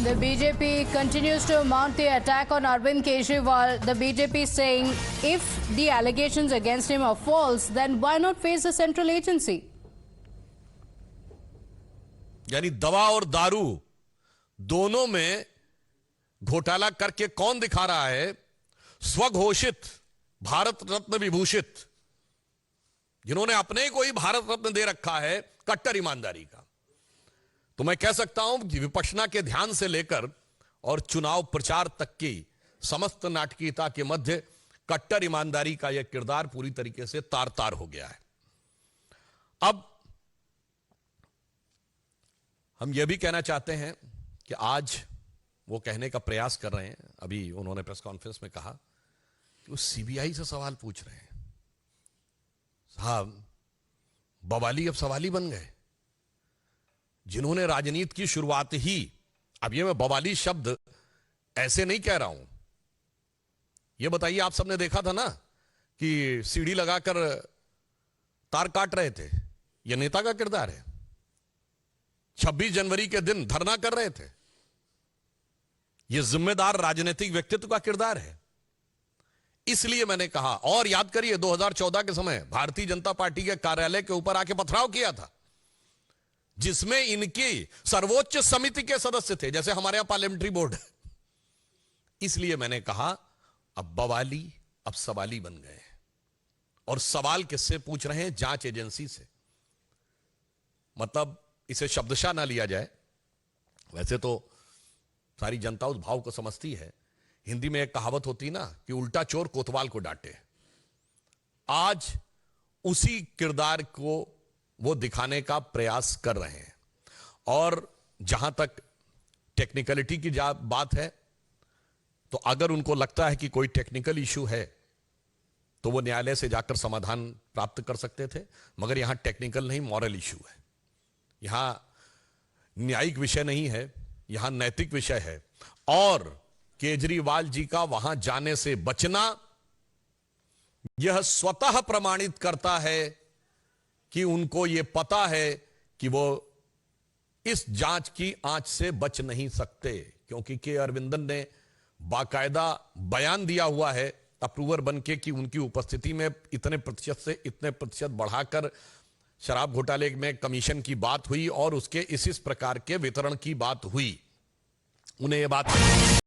The BJP continues to mount the attack on Arvind Kejriwal. The BJP saying if the allegations against him are false, then why not face the central agency? यानी दवा और दारू दोनों में घोटाला करके कौन दिखा रहा है? स्वघोषित भारत रत्न विभूषित, जिन्होंने अपने को ही भारत रत्न दे रखा है कट्टर ईमानदारी का। तो मैं कह सकता हूं कि विपक्षना के ध्यान से लेकर और चुनाव प्रचार तक की समस्त नाटकीयता के मध्य कट्टर ईमानदारी का यह किरदार पूरी तरीके से तार तार हो गया है। अब हम यह भी कहना चाहते हैं कि आज वो कहने का प्रयास कर रहे हैं, अभी उन्होंने प्रेस कॉन्फ्रेंस में कहा कि वो सीबीआई से सवाल पूछ रहे हैं। साहब, बवाली अब सवाली बन गए, जिन्होंने राजनीति की शुरुआत ही, अब ये मैं बवाली शब्द ऐसे नहीं कह रहा हूं, ये बताइए, आप सबने देखा था ना कि सीढ़ी लगाकर तार काट रहे थे, यह नेता का किरदार है। 26 जनवरी के दिन धरना कर रहे थे, यह जिम्मेदार राजनीतिक व्यक्तित्व का किरदार है। इसलिए मैंने कहा, और याद करिए 2014 के समय भारतीय जनता पार्टी के कार्यालय के ऊपर आके पथराव किया था, जिसमें इनकी सर्वोच्च समिति के सदस्य थे, जैसे हमारे यहां पार्लियामेंट्री बोर्ड है। इसलिए मैंने कहा अब बवाली अब सवाली बन गए हैं, और सवाल किससे पूछ रहे हैं? जांच एजेंसी से। मतलब इसे शब्दशः ना लिया जाए, वैसे तो सारी जनता उस भाव को समझती है। हिंदी में एक कहावत होती ना कि उल्टा चोर कोतवाल को डांटे। आज उसी किरदार को वो दिखाने का प्रयास कर रहे हैं। और जहां तक टेक्निकलिटी की बात है, तो अगर उनको लगता है कि कोई टेक्निकल इशू है तो वो न्यायालय से जाकर समाधान प्राप्त कर सकते थे, मगर यहां टेक्निकल नहीं, मॉरल इशू है। यहां न्यायिक विषय नहीं है, यहां नैतिक विषय है। और केजरीवाल जी का वहां जाने से बचना यह स्वतः प्रमाणित करता है कि उनको यह पता है कि वो इस जांच की आंच से बच नहीं सकते, क्योंकि के अरविंदन ने बाकायदा बयान दिया हुआ है अप्रूवर बनके कि उनकी उपस्थिति में इतने प्रतिशत से इतने प्रतिशत बढ़ाकर शराब घोटाले में कमीशन की बात हुई और उसके इस प्रकार के वितरण की बात हुई। उन्हें यह बात